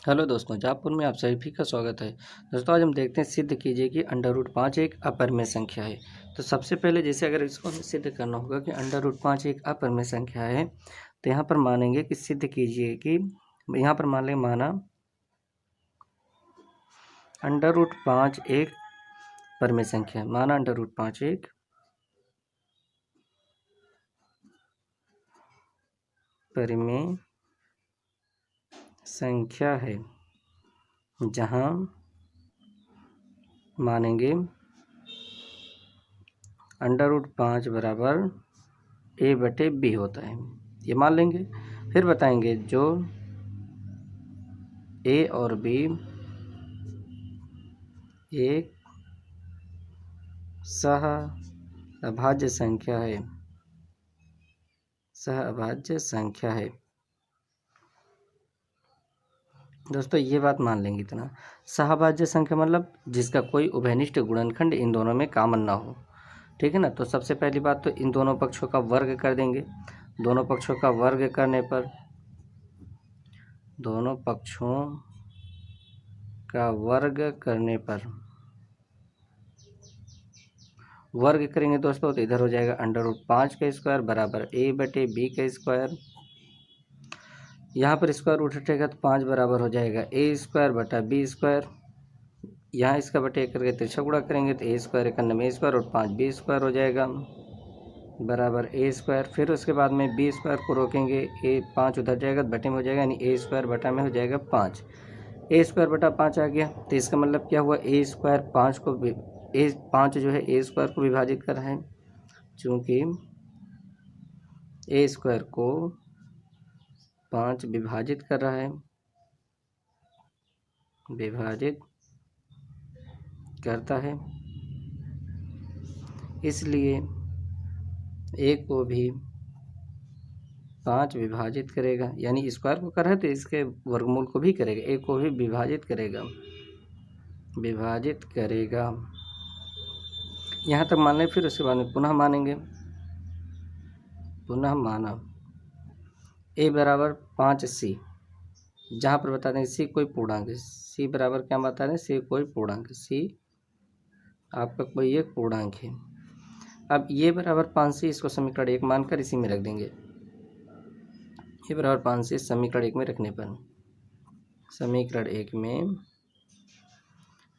Hello दोस्तों, जापुर में आप सभी का स्वागत है। दोस्तों, आज हम देखते हैं सिद्ध कीजिए कि अंडर रूट 5 एक अपरिमेय संख्या है। तो सबसे पहले जैसे अगर इसको हमें सिद्ध करना होगा कि अंडर रूट 5 एक अपरिमेय संख्या है, तो यहाँ पर मानेंगे कि सिद्ध कीजिए कि यहाँ पर मान लेंगे माना अंडर रूट 5 एक परिमेय संख्या है। माना अंडर रूट 5 एक परिमेय संख्या है, जहाँ मानेंगे अंडर रूट 5 बराबर ए बटे बी होता है, ये मान लेंगे। फिर बताएंगे जो ए और बी एक सह अभाज्य संख्या है, सह अभाज्य संख्या है। दोस्तों, ये बात मान लेंगे इतना। सहअभाज्य संख्या मतलब जिसका कोई उभयनिष्ठ गुणनखंड इन दोनों में कॉमन ना हो, ठीक है ना। तो सबसे पहली बात तो इन दोनों पक्षों का वर्ग कर देंगे। दोनों पक्षों का वर्ग करने पर दोनों पक्षों का वर्ग करने पर वर्ग करेंगे दोस्तों, तो इधर हो जाएगा अंडर रूट 5 का स्क्वायर बराबर ए बटे बी का स्क्वायर। यहाँ पर स्क्वायर रूट हटेगा तो 5 बराबर हो जाएगा ए स्क्वायर बटा बी स्क्वायर। यहाँ इसका बटे एक करके तिरछा गुणा करेंगे तो ए स्क्वायर एक में ए स्क्वायर और 5 बी स्क्वायर हो जाएगा बराबर ए स्क्वायर। फिर उसके बाद में बी स्क्वायर को रोकेंगे, ए 5 उधर जाएगा तो बटे में हो जाएगा, यानी ए स्क्वायर बटा में हो जाएगा 5। ए स्क्वायर बटा 5 आ गया, तो इसका मतलब क्या हुआ, ए स्क्वायर 5 को ए 5 जो है ए स्क्वायर को विभाजित कर रहा है, चूँकि ए स्क्वायर को 5 विभाजित कर रहा है, विभाजित करता है, इसलिए ए को भी 5 विभाजित करेगा। यानी स्क्वायर को कर रहा है तो इसके वर्गमूल को भी करेगा, ए को भी विभाजित करेगा, विभाजित करेगा। यहाँ तक मान लें, फिर उसके बाद में पुनः मानेंगे, पुनः माना ए बराबर 5c, जहाँ पर बता दें सी कोई पूर्णांक है। सी बराबर क्या बता दें, सी कोई पूर्णांक, सी आपका कोई एक पूर्णांक है। अब ये बराबर 5c, इसको समीकरण 1 मानकर इसी में रख देंगे। ये बराबर 5c समीकरण 1 में रखने पर, समीकरण 1 में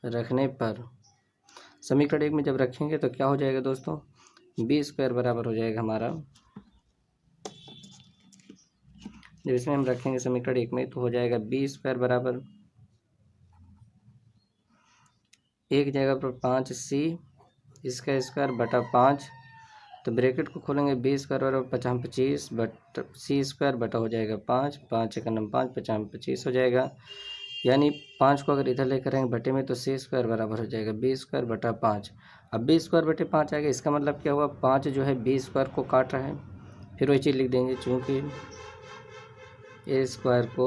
रखने पर, समीकरण 1 में जब रखेंगे तो क्या हो जाएगा दोस्तों, बी स्क्वायर बराबर हो जाएगा हमारा, जब इसमें हम रखेंगे समीकरण 1 में तो हो जाएगा बी स्क्वायर बराबर एक जगह पर 5c इसका स्क्वायर बटा 5, तो ब्रैकेट को खोलेंगे, बी स्क्वायर बराबर 50 25 बट सी स्क्वायर बटा हो जाएगा 5, 5 एक 5, 50 25 हो जाएगा। यानी 5 को अगर इधर लेकर आएंगे बटे में तो सी स्क्वायर बराबर हो जाएगा बी स्क्वायर बटा 5। अब बी स्क्वायर बटे 5 आएगा, इसका मतलब क्या हुआ, 5 जो है बी स्क्वायर को काट रहा है। फिर वही चीज़ लिख देंगे, चूँकि ए स्क्वायर को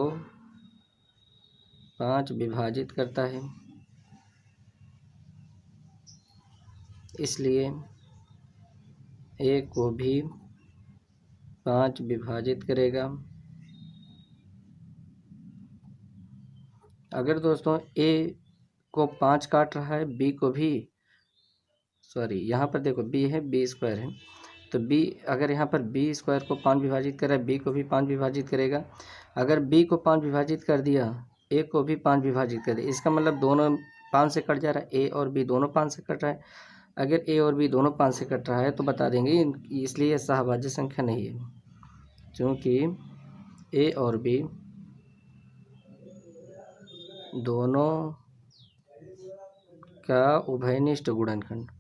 5 विभाजित करता है, इसलिए ए को भी 5 विभाजित करेगा। अगर दोस्तों ए को 5 काट रहा है, बी को भी, सॉरी यहाँ पर देखो बी है, बी स्क्वायर है, तो बी अगर यहाँ पर बी स्क्वायर को 5 विभाजित कर रहा है, बी को भी 5 विभाजित करेगा। अगर बी को 5 विभाजित कर दिया, ए को भी 5 विभाजित कर दिया, इसका मतलब दोनों 5 से कट जा रहा है, ए और बी दोनों 5 से कट रहा है। अगर ए और बी दोनों 5 से कट रहा है तो बता देंगे इसलिए यह सहभाज्य संख्या नहीं है, क्योंकि ए और बी दोनों का उभयनिष्ठ गुणनखंड,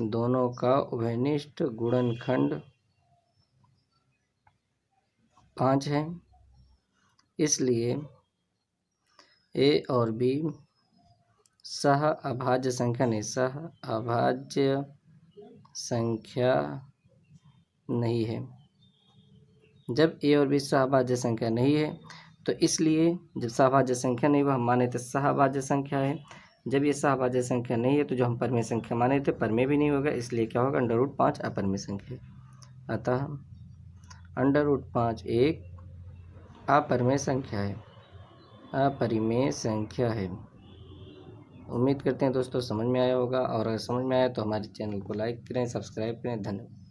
दोनों का उभयनिष्ठ गुणनखंड 5 है, इसलिए ए और बी सह अभाज्य संख्या नहीं, सह अभाज्य संख्या नहीं है। जब ए और बी सहभाज्य संख्या नहीं है तो इसलिए जब सहभाज्य संख्या नहीं हुआ हम माने थे सहभाज्य संख्या है। जब ये सहभाज्य संख्या नहीं है तो जो हम परिमेय संख्या माने थे परिमेय भी नहीं होगा, इसलिए क्या होगा, अंडर रूट 5 अपरिमेय संख्या। अतः अंडर रूट 5 एक अपरिमेय संख्या है। अपरिमेय संख्या है। उम्मीद करते हैं दोस्तों समझ में आया होगा, और अगर समझ में आया तो हमारे चैनल को लाइक करें, सब्सक्राइब करें। धन्यवाद।